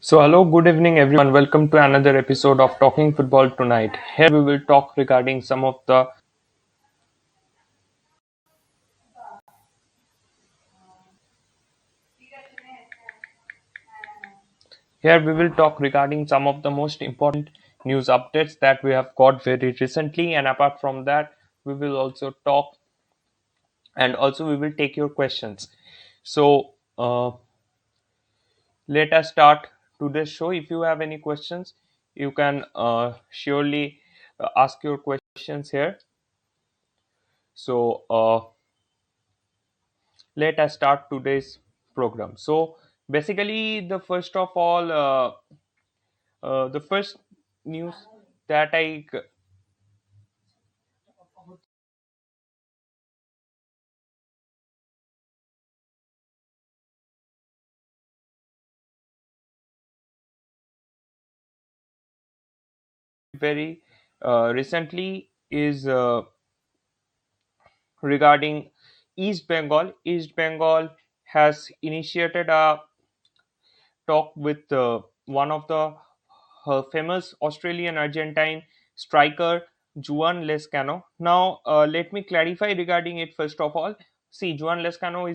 So, hello, good evening, everyone. Welcome to another episode of Talking Football Tonight. Here we will talk regarding some of the here we will talk regarding some of the most important news updates that we have got very recently, and apart from that, we will also talk and also we will take your questions. So, let us start today's show. If you have any questions, you can surely ask your questions here. So, let us start today's program. So basically, the first news that very recently is regarding East Bengal. East Bengal has initiated a talk with one of the famous Australian Argentine striker Juan Lescano. Now, let me clarify regarding it first of all. See, Juan Lescano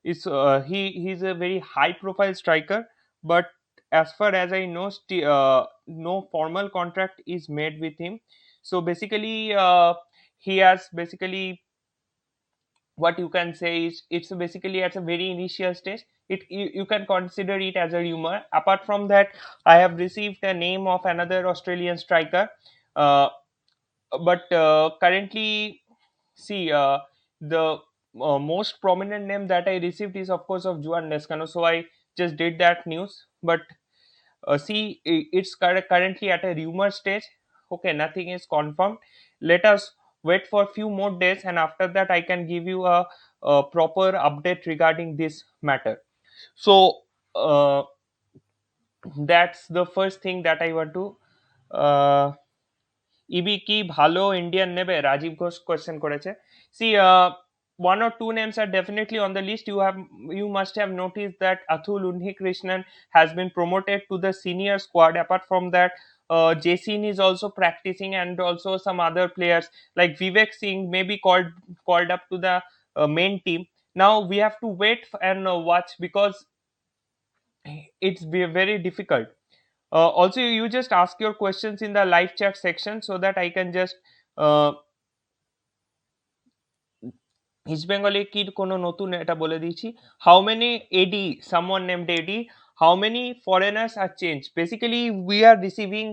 he's a very high profile striker, but as far as I know, no formal contract is made with him. So basically, he has basically what you can say is it's basically at a very initial stage. You can consider it as a rumor. Apart from that, I have received the name of another Australian striker, uh, but currently, see, the most prominent name that I received is of course of Juan Lescano. So I just did that news, but see, it's currently at a rumor stage. Okay, nothing is confirmed. Let us wait for a few more days, and after that, I can give you a proper update regarding this matter. So that's the first thing that I want to. Uh, ইবি কি ভালো Indian নেবে Rajib Ghosh question করেছে C one or two names are definitely on the list. You must have noticed that Athul Unnikrishnan has been promoted to the senior squad. Apart from that, Jason is also practicing, and also some other players like Vivek Singh may be called up to the main team. Now we have to wait and watch, because very difficult. Also, you just ask your questions in the live chat section so that I can just uh, East বেঙ্গলে কি কোনো নতুন এটা বলে দিয়েছি how many Eddie someone named Eddie how many foreigners are changed. Basically, we are receiving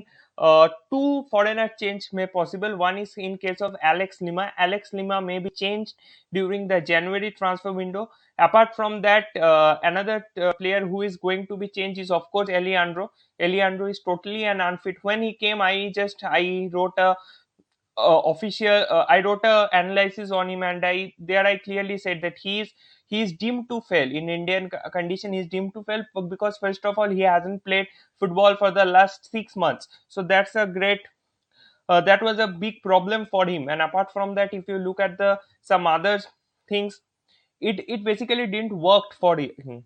two foreigner change may possible. One is in case of Alex Lima may be changed during the January transfer window. Apart from that, another player who is going to be changed is of course Eliandro is totally an unfit. When he came, I wrote a official I wrote a analysis on him, and I clearly said that he is deemed to fail in Indian condition. He's deemed to fail because first of all he hasn't played football for the last 6 months, so that's a great that was a big problem for him. And apart from that, if you look at the some other things, it basically didn't work for him.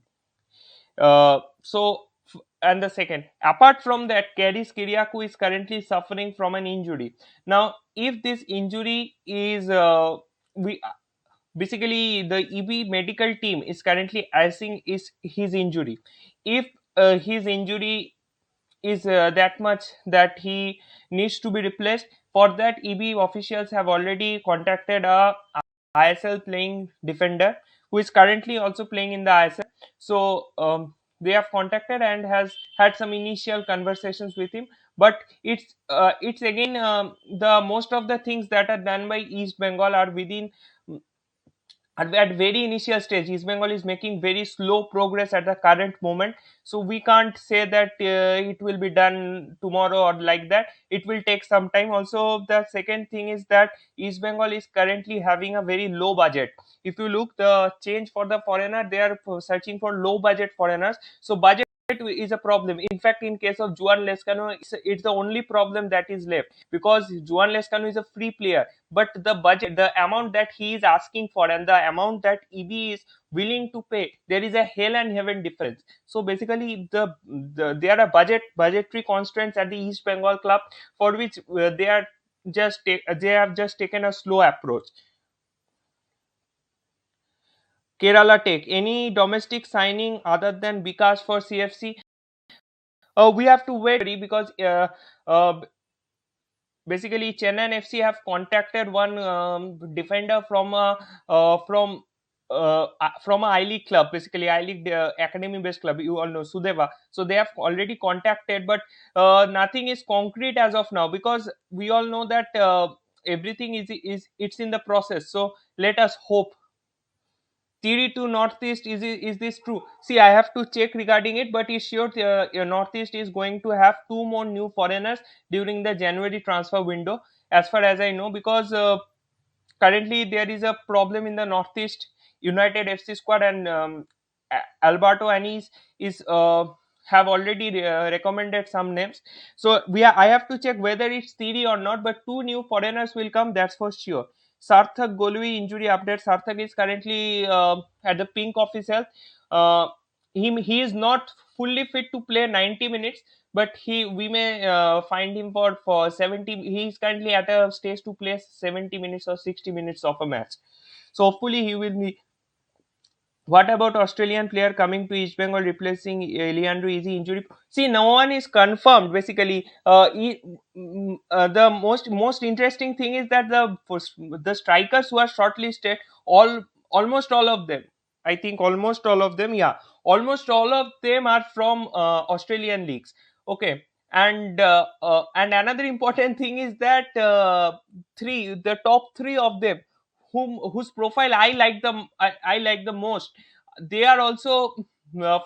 And the second, apart from that, Kadis Kiriakou is currently suffering from an injury. Now, if this injury is we basically the EB medical team is currently assessing is his injury. If his injury is that much that he needs to be replaced, for that EB officials have already contacted a ISL playing defender who is currently also playing in the ISL. So they have contacted and has had some initial conversations with him. But it's again the most of the things that are done by East Bengal are within at very initial stage. East Bengal is making very slow progress at the current moment, so we can't say that it will be done tomorrow or like that. It will take some time. Also, the second thing is that East Bengal is currently having a very low budget. If you look the change for the foreigner, they are searching for low budget foreigners, so budget is a problem. In fact, in case of Juan Lescano, it's the only problem that is left, because Juan Lescano is a free player, but the budget, the amount that he is asking for, and the amount that EB is willing to pay, there is a hell and heaven difference. So basically, there are budgetary constraints at the East Bengal club, for which they have just taken a slow approach. Kerala Tech, any domestic signing other than Vikas for CFC? We have to wait, because uh, basically Chennai FC have contacted one defender from a I League club, basically I League academy based club. You all know Sudeva. So they have already contacted, but nothing is concrete as of now, because we all know that everything is it's in the process. So let us hope. Theory to Northeast, is this true? See, I have to check regarding it, but it's sure Northeast is going to have two more new foreigners during the January transfer window, as far as I know, because currently there is a problem in the Northeast United FC squad, and Alberto Anis is have already recommended some names. So I have to check whether it's theory or not, but two new foreigners will come, that's for sure. Sarthak Golui injury update. Sarthak is currently at the pink of his health. Uh, he is not fully fit to play 90 minutes, but we may find him for 70. He is currently at a stage to play 70 minutes or 60 minutes of a match. So hopefully he will be. What about Australian player coming to East Bengal replacing Leandro Easy injury? See, no one is confirmed. Basically, the most interesting thing is that the strikers who are shortlisted, all almost all of them, I think almost all of them, yeah, almost all of them are from Australian leagues. Okay, and another important thing is that the top three of them, whose profile I like the most, they are also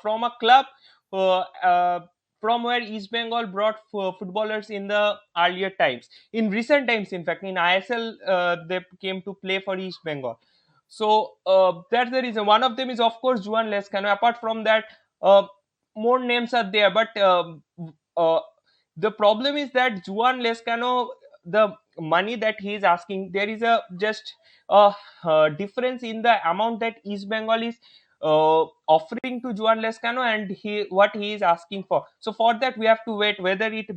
from a club uh, uh, from where East Bengal brought footballers in the earlier times. In recent times, in fact, in ISL, they came to play for East Bengal. So that's the reason. One of them is, of course, Juan Lescano. Apart from that, uh, more names are there, but uh, the problem is that Juan Lescano, the money that he is asking, there is a just a difference in the amount that East Bengal is offering to Juan Lescano, and what he is asking for. So for that we have to wait whether it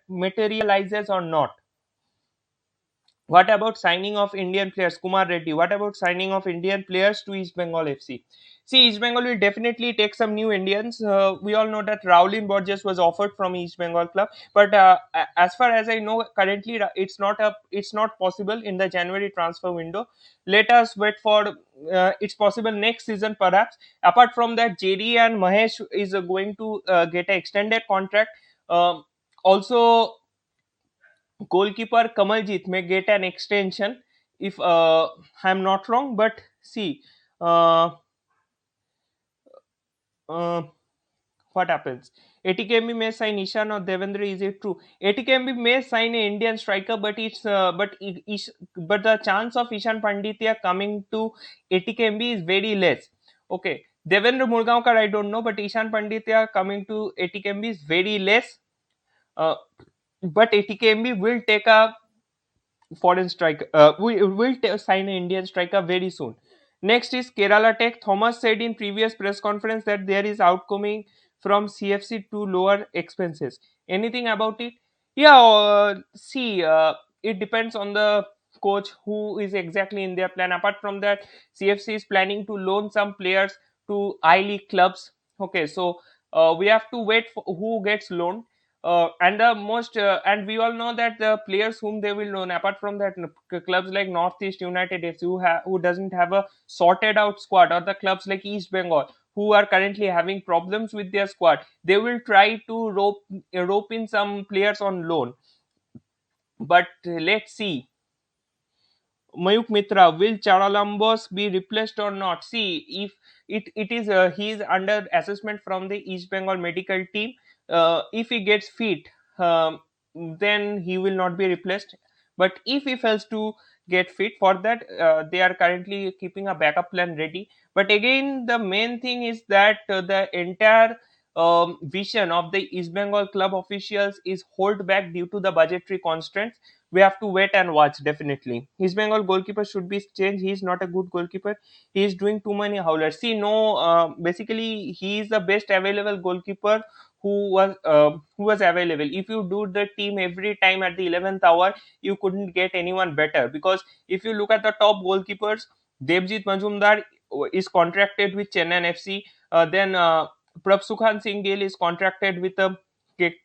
materializes or not. What about signing of Indian players? Kumar Reddy. What about signing of Indian players to East Bengal FC? See, East Bengal will definitely take some new Indians. We all know that Raulin Borges was offered from East Bengal club, but as far as I know, currently it's not possible in the January transfer window. Let us wait for it's possible next season perhaps. Apart from that, JD and Mahesh is going to get an extended contract. Um, Also, goalkeeper Kamaljeet may get an extension if I'm not wrong. But see, uh, uh, what happens? ATKMB may sign Ishan or Devendra. Is it true? ATKMB may sign an Indian striker, but but the chance of Ishan Panditya coming to ATKMB is very less. Okay, Devendra Murgaonkar I don't know, but Ishan Panditya coming to ATKMB is very less. Uh, but ATKMB will take a foreign striker. We will sign an Indian striker very soon. Next is Kerala Tech. Thomas said in previous press conference that there is outcoming from CFC to lower expenses. Anything about it? Yeah, see, it depends on the coach who is exactly in their plan. Apart from that, CFC is planning to loan some players to I League clubs. Okay, so we have to wait for who gets loaned. And we all know that the players whom they will loan, apart from that, clubs like Northeast United FC, who doesn't have a sorted out squad, or the clubs like East Bengal who are currently having problems with their squad, they will try to rope in some players on loan. But let's see. Mayuk Mitra, will Charalambos be replaced or not? See, if it is he is under assessment from the East Bengal medical team. If he gets fit, then he will not be replaced. But if he fails to get fit, for that they are currently keeping a backup plan ready. But again, the main thing is that the entire vision of the East Bengal club officials is hold back due to the budgetary constraints. We have to wait and watch. Definitely, East Bengal goalkeeper should be changed. He is not a good goalkeeper. He is doing too many howlers. See, no, basically he is the best available goalkeeper who was available. If you do the team every time at the 11th hour, you couldn't get anyone better, because if you look at the top goalkeepers, Devjit Majumdar is contracted with Chennai FC. Then Prabsukhan Singh Gill is contracted with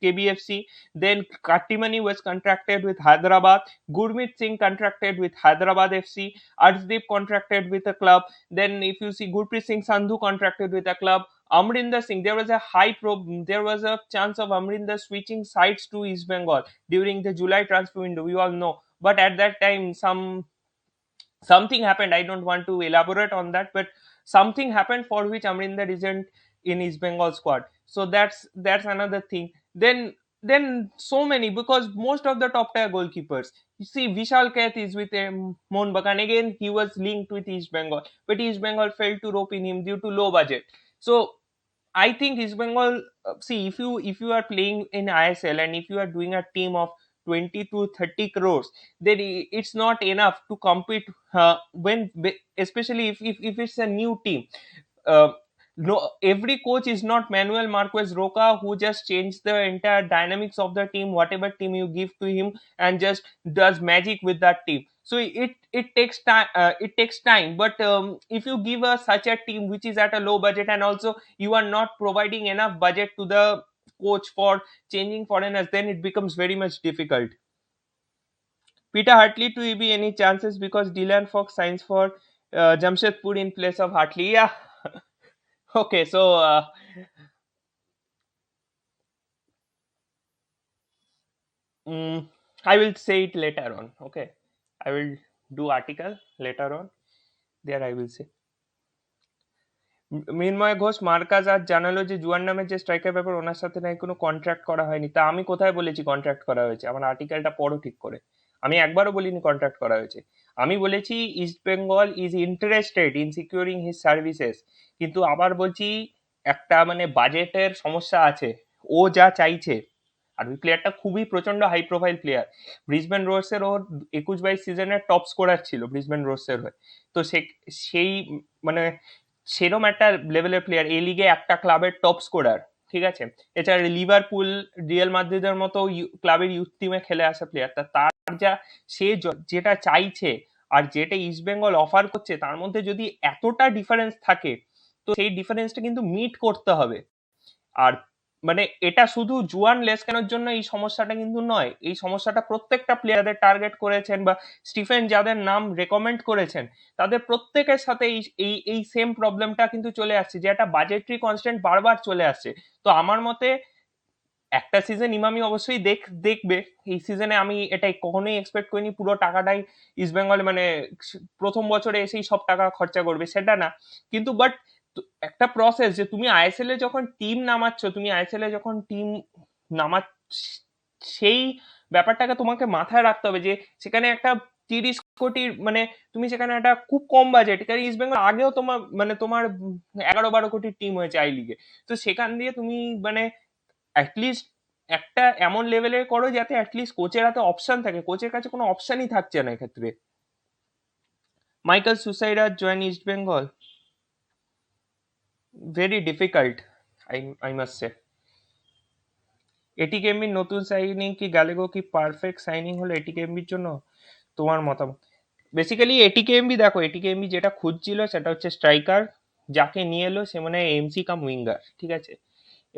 KBFC. Then Katimani was contracted with Hyderabad. Gurmeet Singh contracted with Hyderabad FC. Arshdeep contracted with a club. Then if you see Gurpreet Singh Sandhu contracted with a club. Amrinder Singh, there was a chance of Amrinder switching sides to East Bengal during the July transfer window. We all know, but at that time something happened. I don't want to elaborate on that, but something happened for which Amrinder isn't in East Bengal squad. So that's another thing. Then so many, because most of the top tier goalkeepers, you see Vishal Kaith is with Mohun Bagan. Again, he was linked with East Bengal, but East Bengal failed to rope in him due to low budget. So I think East Bengal. See, if you are playing in ISL and if you are doing a team of 20 to 30 crores, then it's not enough to compete. Especially if it's a new team. Uh, no, every coach is not Manuel Marquez Roca, who just changed the entire dynamics of the team, whatever team you give to him, and just does magic with that team. So it takes time. It takes time. But if you give such a team which is at a low budget, and also you are not providing enough budget to the coach for changing foreigners, then it becomes very much difficult. Peter Hartley to EB, any chances, because Dylan Fox signs for Jamshedpur in place of Hartley? Yeah. Okay, so mm, I will say it later on. Okay, I will do article later on. There I will say. মৃন্ময় ঘোষ মার্কাজ আজ জানালো যে জুয়ান নামের যে striker ব্যাপার, ওনার সাথে নাকি কোনো contract করা হয়নি। তা আমি কোথায় বলেছি কন্ট্রাক্ট করা হয়েছে? আমার আর্টিকেলটা পড়ো ঠিক করে। আমি একবারও বলিনি কন্ট্রাক্ট করা হয়েছে। আমি বলেছি east Bengal is interested in securing his services. কিন্তু আবার বলছি, একটা মানে বাজেটের সমস্যা আছে। ও যা চাইছে, আর ওই প্লেয়ারটা খুবই প্রচন্ড হাই প্রোফাইল প্লেয়ার। ব্রিসবেন রোডসের ওর 21-22 সিজনের টপ স্কোরার ছিল ব্রিসবেন রোডসের হয়ে। তো সেই মানে সেরম একটা লেভেলের প্লেয়ার, এই লিগে একটা ক্লাবের টপ স্কোরার, ঠিক আছে। এছাড়া লিভারপুল, রিয়াল মাদ্রিদের মতো ক্লাবের ইউথ টিমে খেলে আসা প্লেয়ার, তার যা সে যেটা চাইছে আর যেটা ইস্ট বেঙ্গল অফার করছে, তার মধ্যে যদি এতটা ডিফারেন্স থাকে, তো সেই ডিফারেন্সটা কিন্তু মিট করতে হবে। আর মানে এটা শুধু জুয়ান লেসকানোর জন্য এই সমস্যাটা কিন্তু নয়, এই সমস্যাটা প্রত্যেকটা প্লেয়ারদের টার্গেট করেছেন, বা স্টিফেন যাদের নাম রেকমেন্ড করেছেন তাদের প্রত্যেকের সাথে এই সেম প্রবলেমটা কিন্তু চলে আসছে, যে একটা বাজেটরি কনস্ট্যান্ট বারবার চলে আসছে। তো আমার মতে একটা সিজন ইমামি অবশ্যই দেখবে। এই সিজনে আমি এটাই কখনোই এক্সপেক্ট করিনি পুরো টাকাটাই ইস্ট বেঙ্গল মানে প্রথম বছরে এসেই সব টাকা খরচা করবে, সেটা না। কিন্তু বাট একটা প্রসেস, যে তুমি আইএসএল এ যখন টিম নামাচ্ছ, তুমি আইএসএল এ যখন টিম নামাচ্ছ, সেই ব্যাপারটাকে তোমাকে মাথায় রাখতে হবে, যে সেখানে একটা 30 কোটির মানে তুমি সেখানে একটা খুব কম বাজেট, কারণ ইস্ট বেঙ্গল আগেও তোমার 11-12 কোটির টিম হয়েছে আই লিগে। তো সেখান দিয়ে তুমি মানে অ্যাটলিস্ট একটা এমন লেভেলের করো যাতে অ্যাটলিস্ট কোচের হাতে অপশন থাকে। কোচের কাছে কোনো অপশনই থাকছে না এক্ষেত্রে। মাইকেল সুসাইডার join East Bengal, very difficult, I must say. এটিকেএমবির নতুন সাইনিং কি গ্যালেগো কি পারফেক্ট সাইনিং হলো এটিকেএমবির জন্য? তোমার মতামত? বেসিক্যালি এটিকেএমবি, দেখো এটিকেএমবি যেটা খুঁজছিল সেটা হচ্ছে স্ট্রাইকার, যাকে নিয়ে এলো সে মানে এমসি কাম উইঙ্গার, ঠিক আছে।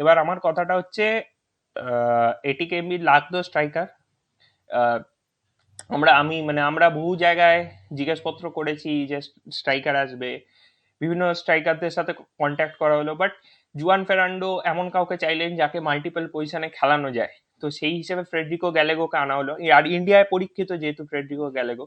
এবার আমার কথাটা হচ্ছে এটিকেএমবির লাগতো স্ট্রাইকার। আমরা বহু জায়গায় জিজ্ঞাসাপত্র করেছি যে স্ট্রাইকার আসবে, বিভিন্ন স্ট্রাইকারদের সাথে কন্ট্যাক্ট করা হলো, বাট জুয়ান ফেরান্ডো এমন কাউকে চাইলেন যাকে মাল্টিপল পজিশনে খেলানো যায়। তো সেই হিসেবে ফ্রেডরিকো গ্যালেগোকে আনা হলো, আর ইন্ডিয়ায় পরীক্ষিত যেহেতু ফ্রেডরিকো গ্যালেগো।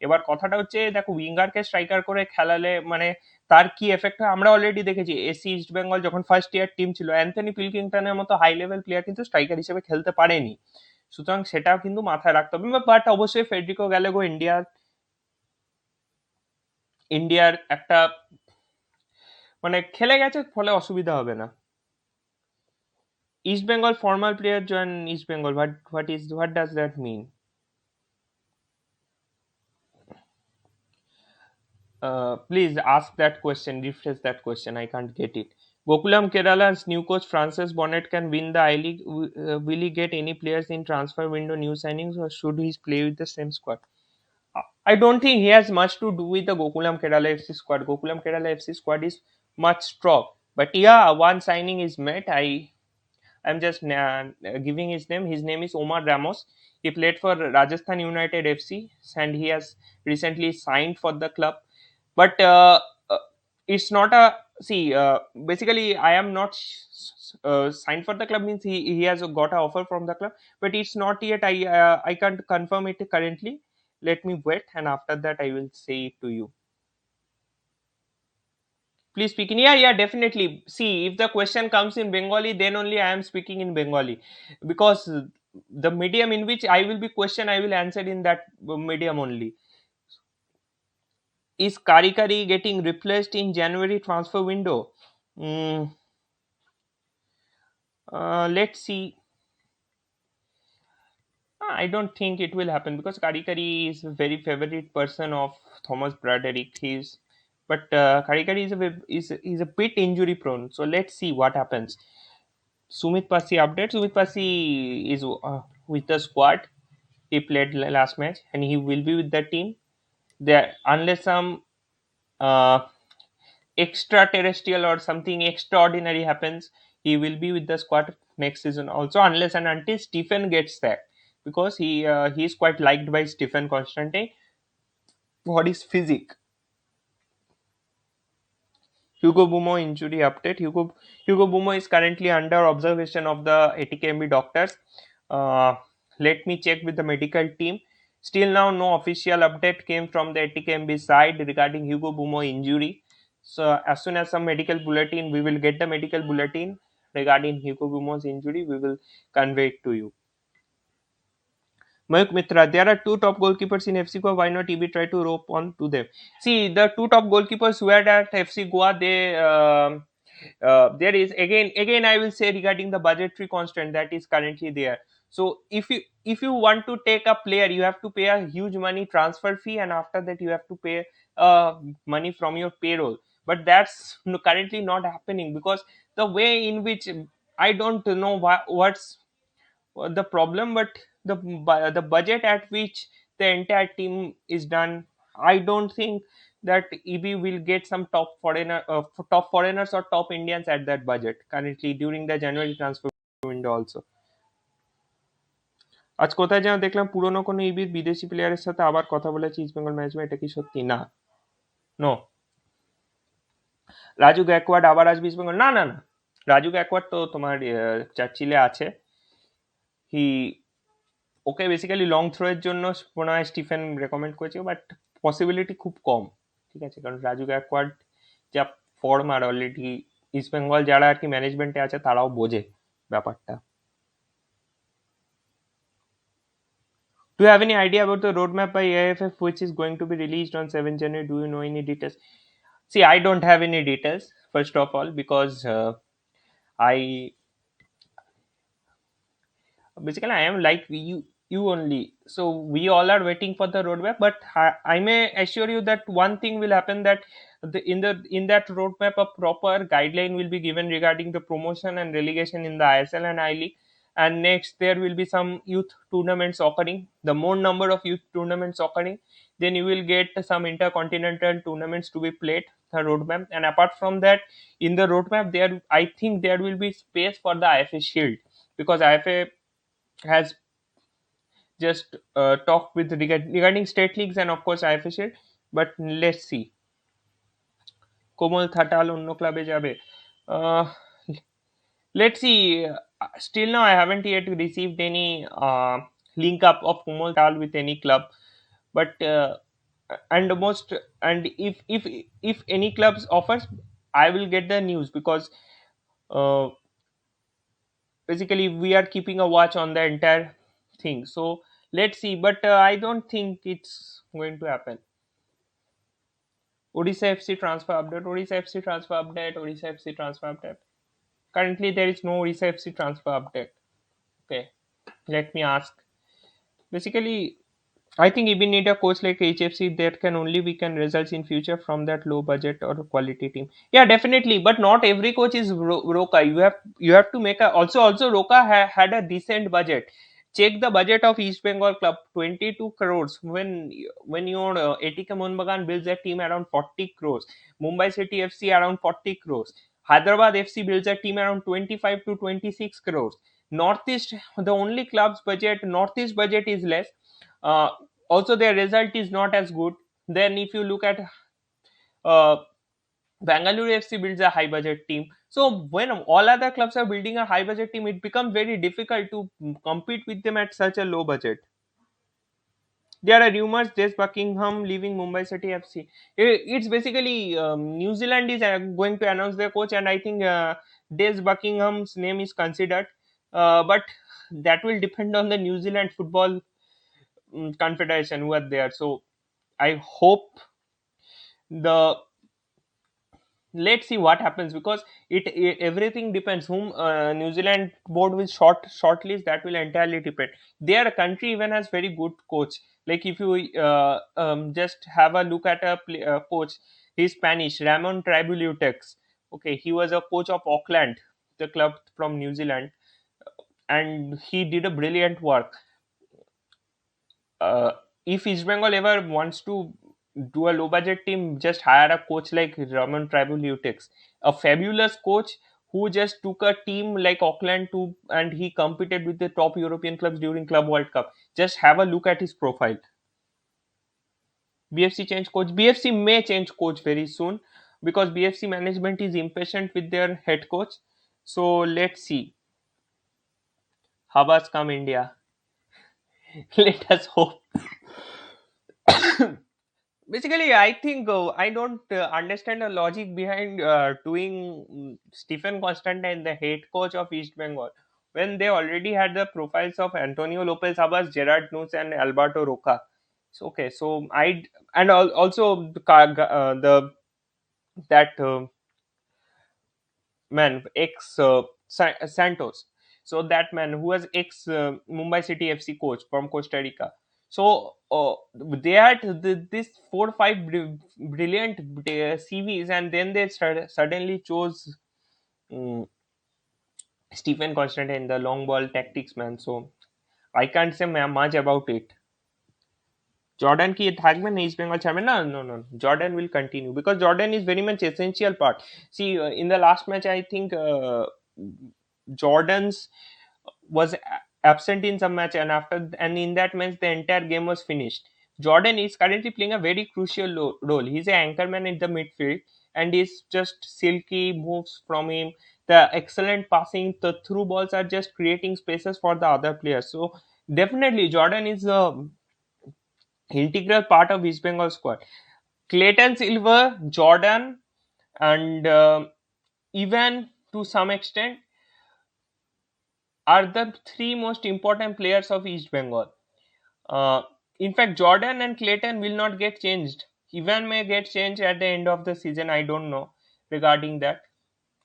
এবার কথাটা হচ্ছে, দেখো উইঙ্গারকে স্ট্রাইকার করে খেলালে মানে তার কি এফেক্ট হয় আমরা অলরেডি দেখেছি। এসি ইস্ট বেঙ্গল যখন ফার্স্ট ইয়ার টিম ছিল, অ্যান্থনি পিলকিংটনের মতো হাই লেভেল প্লেয়ার কিন্তু স্ট্রাইকার হিসেবে খেলতে পারেনি। সুতরাং সেটাও কিন্তু মাথায় রাখতে হবে। বাট অবশ্যই ফেডরিকো গ্যালেগো ইন্ডিয়ার একটা মানে খেলে গেছে, ফলে অসুবিধা হবে না। East Bengal former player join East Bengal. What does that mean? Please ask that question. Rephrase that question. I can't get it. Gokulam Kerala's new coach Francis Bonnet can win the I League. Will he get any players in transfer window new signings, or should he play with the same squad? I don't think he has much to do with the Gokulam Kerala FC squad. Gokulam Kerala FC squad is much strong. But yeah, one signing is met. I'm just giving his name. His name is Omar Ramos. He played for Rajasthan United FC and he has recently signed for the club. But uh, it's not a see. Basically, I am not signed for the club means he has got an offer from the club, but it's not yet. I can't confirm it currently. Let me wait, and after that, I will say it to you. Please speak in. Yeah, yeah, definitely. See, if the question comes in Bengali, then only I am speaking in Bengali, because the medium in which I will be questioned, I will answer in that medium only. Is Karikari getting replaced in January transfer window? Mm, let's see. I don't think it will happen because Karikari is a very favorite person of Thomas Broderick. Karikari is a bit injury prone. So let's see what happens. Sumit Pasi update. Sumit Pasi is with the squad. He played last match and he will be with the team. There, unless some uh, extraterrestrial or something extraordinary happens, he will be with the squad next season also, unless and until Stephen gets sacked, because he is quite liked by Stephen Constantine for his physique. Hugo Bumo injury update. Hugo Bumo is currently under observation of the ATKMB doctors. Uh, Let me check with the medical team. Still now, no official update came from the ATKMB side regarding Hugo Bumo injury. So as soon as some medical bulletin, we will get the medical bulletin regarding Hugo Bumo's injury. We will convey it to you. Mayuk Mitra, there are two top goalkeepers in FC Goa. Why not EB try to rope on to them? See, the two top goalkeepers who are at FC Goa, there is again I will say regarding the budgetary constraint that is currently there. So if you want to take a player, you have to pay a huge money transfer fee, and after that you have to pay money from your payroll. But that's currently not happening because the way in which I don't know what's the problem, but the budget at which the entire team is done, I don't think that EB will get some top foreigners or top Indians at that budget currently during the January transfer window also. আজ কোথায় যেন দেখলাম পুরনো কোনো ইবির বিদেশি প্লেয়ারের সাথে আবার কথা বলেছে ইস্ট বেঙ্গল ম্যানেজমেন্ট, এটা কি সত্যি? না, নো। রাজু গ্যাকওয়ার্ড আবার আসবে ইস্ট বেঙ্গল? না, না, না। রাজু গ্যাকওয়ার্ড তো তোমার চার্চিলে আছে। হি ওকে বেসিক্যালি লং থ্রো এর জন্য মনে হয় স্টিফেন রেকমেন্ড করেছে, বাট পসিবিলিটি খুব কম। ঠিক আছে, কারণ রাজু গায়কোয়াড় যা ফর্ম আর অলরেডি ইস্ট বেঙ্গল যারা আর কি ম্যানেজমেন্টে আছে তারাও বোঝে ব্যাপারটা। Do you have any idea about the roadmap by AIFF which is going to be released on 7th January? Do you know any details? See, I don't have any details, first of all, because I basically I am like you only, so we all are waiting for the roadmap, but I may assure you that one thing will happen, that in that roadmap a proper guideline will be given regarding the promotion and relegation in the ISL and I League. And next there will be some youth tournaments occurring. The more number of youth tournaments occurring, then you will get some intercontinental tournaments to be played, the roadmap. And apart from that, in the roadmap there, I think there will be space for the IFA Shield, because IFA has just talked with regarding state leagues and of course IFSL. But let's see. কোমল থাটাল অন্য ক্লাবে যাবে? uh, let's see. Still now I haven't yet received any link up of Komal Tal with any club, but and most and if any clubs offers, I will get the news, because uh, basically we are keeping a watch on the entire thing. So let's see, but I don't think it's going to happen. Odisha FC transfer update. Odisha FC transfer update. Odisha FC transfer update. Currently, there is no RISA-FC transfer update. Okay, let me ask. Basically, I think even need a coach like HFC that can only weaken results in future from that low budget or quality team. Yeah, definitely, but not every coach is Roka. You have to make a also Roka had a decent budget. Check the budget of East Bengal club, 22 crores. When your ATK Mohun builds a team around 40 crores, Mumbai City FC around 40 crores, Hyderabad FC builds a team around 25 to 26 crores. Northeast, the only club's budget, Northeast budget is less. Uh, Also, their result is not as good. Then if you look at uh, Bangalore FC builds a high budget team. So when all other clubs are building a high budget team, it becomes very difficult to compete with them at such a low budget. There are rumors Des Buckingham leaving Mumbai City FC. It's basically New Zealand is going to announce their coach, and I think Des Buckingham's name is considered. But that will depend on the New Zealand football confederation who are there. So I hope the let's see what happens, because everything depends whom New Zealand board will shortlist. That will entirely depend. Their country even has very good coach. Like if you just have a look at a coach, he's Spanish, Ramon Tribulitex. Okay, he was a coach of Auckland, the club from New Zealand, and he did a brilliant work. If East Bengal ever wants to do a low budget team, just hire a coach like Raman Tribulitex, a fabulous coach who just took a team like Auckland to, and he competed with the top European clubs during Club World Cup. Just have a look at his profile. BFC change coach. BFC may change coach very soon because BFC management is impatient with their head coach. So let's see. Habas come India. Let us hope. Basically, I think I don't understand the logic behind doing Stephen Constantine, the head coach of East Bengal, when they already had the profiles of Antonio Lopez Abbas, Gerard Nunes, and Alberto Roca. So, okay, so and also the that man ex Santos. So that man who was ex Mumbai City FC coach from Costa Rica. So they had this 4 or 5 brilliant CVs, and then they suddenly chose um, Stephen Constantine, the long ball tactics man. So I can't say much about it. Jordan কি থাকবে না East Bengal ছাড়বে না no no Jordan will continue because Jordan is very much essential part. See, in the last match I think Jordan's was absent in some match, and after and in that match the entire game was finished. Jordan is currently playing a very crucial role. He's an anchorman in the midfield, and he's just silky moves from him. The excellent passing, the through balls are just creating spaces for the other players. So definitely Jordan is a integral part of East Bengal squad. Clayton Silver, Jordan, and even to some extent are the three most important players of East Bengal. Uh, in fact, Jordan and Clayton will not get changed. Ivan may get changed at the end of the season. I don't know regarding that.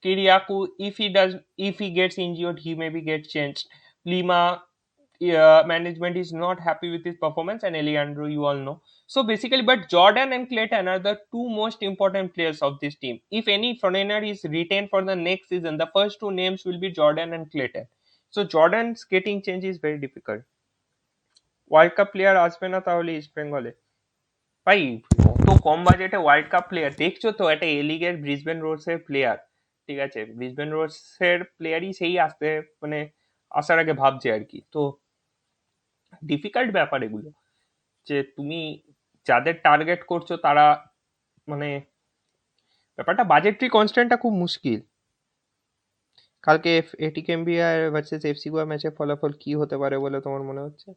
Kiriakou, if he gets injured, he maybe get changed. Lima, management is not happy with his performance, and Eliandro, you all know. So basically, but Jordan and Clayton are the two most important players of this team. If any foreigner is retained for the next season, the first two names will be Jordan and Clayton. So Jordan's getting change is very difficult. World cup player আসবে না তাহলে east বেঙ্গলে? ভাই, অত কম বাজেটে world cup player দেখছো তো? একটা এ লিগের ব্রিসবেন রোডসের প্লেয়ার, ঠিক আছে, ব্রিসবেন রোডসের প্লেয়ারই সেই আসতে মানে আসার আগে ভাবছে আর কি। তো ডিফিকাল্ট ব্যাপার এগুলো, যে তুমি যাদের টার্গেট করছো তারা মানে ব্যাপারটা বাজেটরি কনস্ট্যান্টটা খুব মুশকিল। কালকে এটিকেএমবি আর ভার্সেস এফসি গোয়া ম্যাচের ফলাফল কি হতে পারে বলে তোমার মনে হচ্ছে?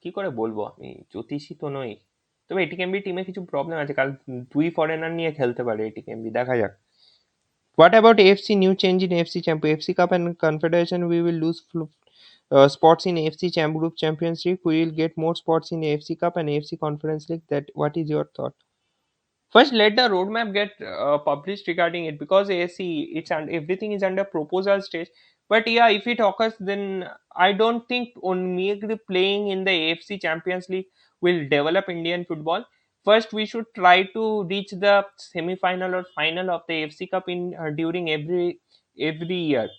কি করে বলবো, আমি জ্যোতিষী তো নই, তবে এটিকেএমবি টিমে কিছু প্রবলেম আছে, কাল দুই ফরেনার নিয়ে খেলতে পারে এটিকেএমবি, দেখা যাক। What about AFC new change in AFC Champ? AFC Cup and Confederation, we will lose spots in AFC Champ Group Champions League. We will get more spots in AFC Cup and AFC Conference League. That what is your thought? First, let the roadmap get published regarding it, because ASC, it's and everything is under proposal stage. But yeah, if it occurs, then I don't think on merely playing in the AFC Champions League will develop Indian football. First, we should try to reach the semi-final or final of the AFC Cup in during every year.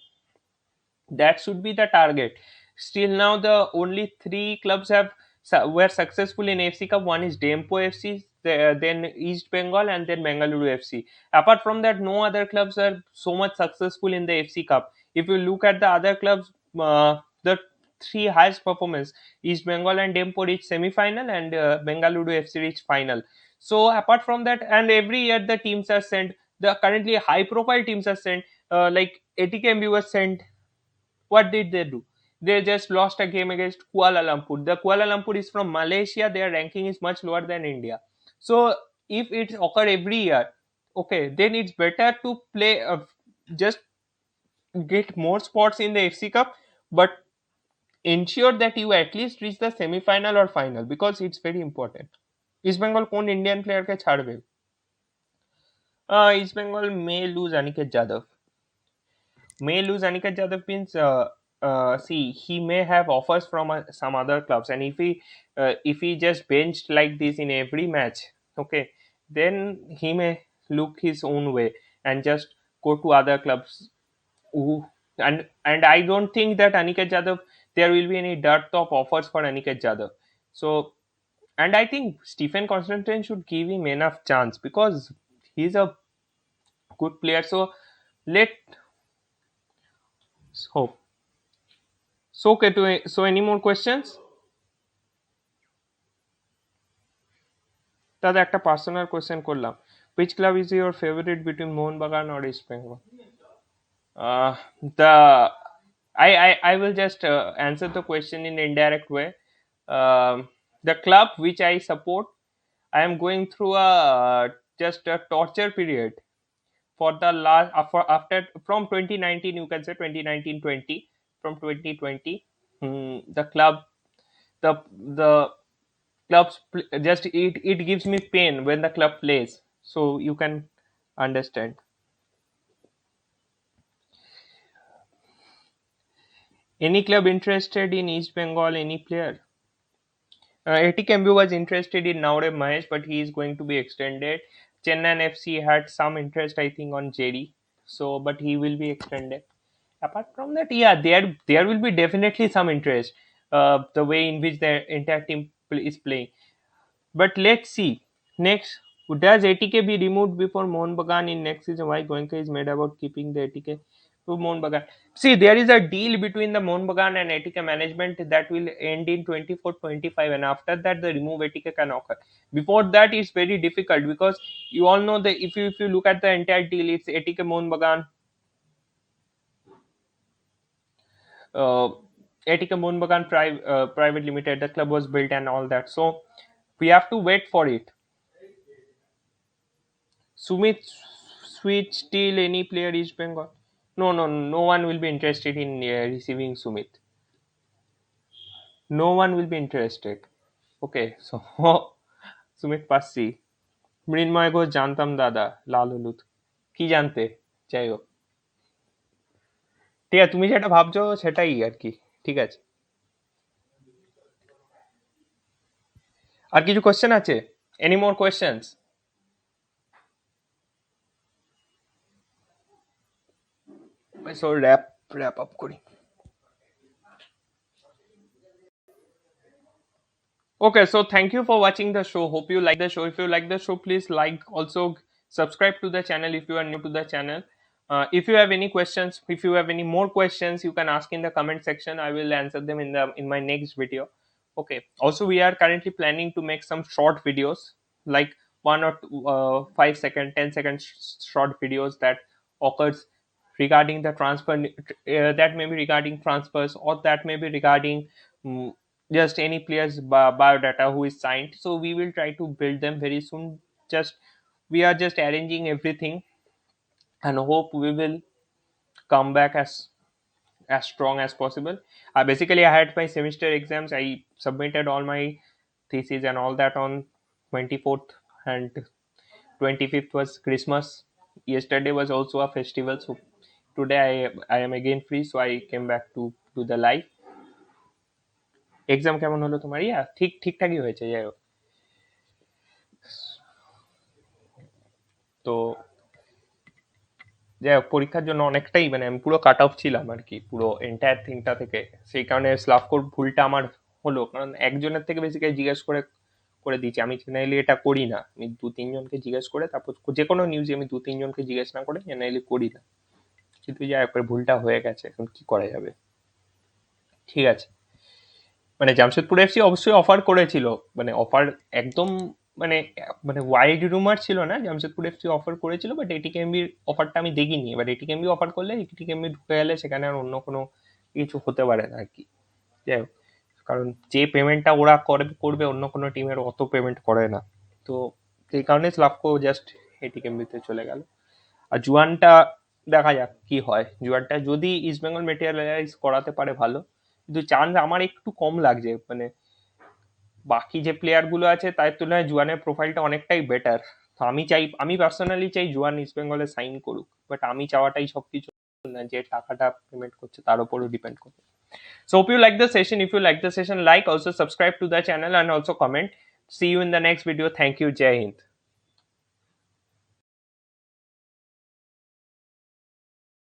That should be the target. Still now, the only three clubs were successful in FC Cup. One is Dempo FC, then East Bengal, and then Bengaluru FC. Apart from that, no other clubs are so much successful in the FC Cup. If you look at the other clubs, the three highest performance, East Bengal and Dempo reach semi-final, and Bengaluru FC reach final. So apart from that, and every year the teams are sent. The currently high-profile teams are sent. Like ATKMB was sent. What did they do? They just lost a game against Kuala Lumpur. The Kuala Lumpur is from Malaysia. Their ranking is much lower than India. So if it occur every year, okay, then it's better to play just get more spots in the FC Cup, but ensure that you at least reach the semi-final or final, because it's very important. East Bengal কোন Indian player কে ছাড়বে? East Bengal may lose Aniket Jadhav. May lose Aniket Jadhav means, see, he may have offers from some other clubs, and if he just benched like this in every match, okay, then he may look his own way and just go to other clubs. Who, and I don't think that Aniket Jadhav, there will be any dearth of offers for Aniket Jadhav. So, and I think Stephen Constantine should give him enough chance, because he's a good player. So let hope. So, okay, so any more questions? দাদা একটা personal question করলাম, which club is your favorite between Mohun Bagan or East Bengal? The I will just answer the question in indirect way. The club which I support, I am going through a just a torture period for the last after from 2019, you can say 2019-20, from 2020. The club, the clubs just it gives me pain when the club plays, so you can understand. Any club interested in East Bengal, any player? ATKMB was interested in Naure Mahesh, but he is going to be extended. Chennai FC had some interest, I think, on Jerry, so but he will be extended. Apart from that, yeah, there will be definitely some interest. The way in which the entire team is playing. But let's see. Next, does ATK be removed before Mohun Bagan in next season? Why Goenka is made about keeping the ATK to Mohun Bagan? See, there is a deal between the Mohun Bagan and ATK management that will end in 24-25, and after that, the remove ATK can occur. Before that, it's very difficult, because you all know that if you look at the entire deal, it's ATK Mohun Bagan, uh, ATK Mohun Bagan Private Limited. The club was built and all that. So we have to wait for it. Sumit switch till any player East Bengal? No, no, no one will be interested in receiving Sumit. No one will be interested. Okay, so Sumit পাচ্ছি, মৃন্ময় ঘোষ জানতাম দাদা, লাল হলুদ কি জানতে, যাই হোক, ঠিক আছে, তুমি যেটা ভাবছো সেটাই আর কি, ঠিক আছে। আর কিছু কোশ্চেন আছে? Any more questions? So wrap up করি। Okay, so thank you for watching the show. Hope you like the show. If you like the show, please like, also subscribe to the channel if you are new to the channel. If you have any questions, if you have any more questions, you can ask in the comment section. I will answer them in my next video. Okay. Also, we are currently planning to make some short videos, like 1 or 2, 5 second, 10 second short videos that occurs regarding the transfer, that may be regarding transfers, or that may be regarding just any player's biodata who is signed. So we will try to build them very soon. Just we are just arranging everything, and hope we will come back as strong as possible. Basically, I had my semester exams. I submitted all my thesis and all that on 24th, and 25th was Christmas. Yesterday was also a festival, so today I am again free, so I came back to the live. Exam কেমন হলো তোমার? ইয়া ঠিকঠাকই হয়েছে, যাই হোক। তো যাই হোক, পরীক্ষার জন্য অনেকটাই মানে আমি পুরো কাট অফ ছিলাম আর কি, পুরো এন্টায়ার থিংটা থেকে। সেই কারণে স্লাফ কোড ভুলটা আমার হলো, কারণ একজনের থেকে বেশিকে জিজ্ঞেস করে করে দিয়েছি। আমি জেনারেলি এটা করি না, আমি 2-3 জনকে জিজ্ঞেস করে তারপর যে কোনো নিউজে আমি 2-3 জনকে জিজ্ঞেস না করে জেনারেলি করি না। কিন্তু যাই হোক, ভুলটা হয়ে গেছে, এখন কি করা যাবে। ঠিক আছে, মানে জামশেদপুর এফসি অবশ্যই অফার করেছিল, মানে অফার একদম মানে মানে ওয়াইড রুমার ছিল না, জামশেদপুর এফসি অফার করেছিল, বাট এটিকেএমবির অফারটা আমি দেখিনি। এবার এটিকেএমবি অফার করলে এটিকেএমবি ঢুকে গেলে সেখানে আর অন্য কোনো কিছু হতে পারে না আর কি। যাই হোক, কারণ যে পেমেন্টটা ওরা করবে অন্য কোনো টিমের অত পেমেন্ট করে না, তো সেই কারণে স্লাভকো জাস্ট এটিকেএমবিতে চলে গেল। আর জুয়ানটা দেখা যাক কি হয়, জুয়ানটা যদি ইস্টবেঙ্গল মেটেরিয়ালাইজ করাতে পারে ভালো, কিন্তু চান্স আমার একটু কম লাগছে। মানে বাকি যে প্লেয়ার গুলো আছে তার তুলনায় জুয়ানের প্রোফাইলটা অনেকটাই বেটার। তো আমি পার্সোনালি চাই জুয়ান ইস্ট বেঙ্গলে সাইন করুক, বাট আমি চাওয়াটাই সবকিছু না, যে টাকাটা পেমেন্ট করছে তার উপরও ডিপেন্ড করবে। So hope you like the session. If you like the session, like, also subscribe to the channel and also comment. See you in the next video. Thank you. Jai Hind.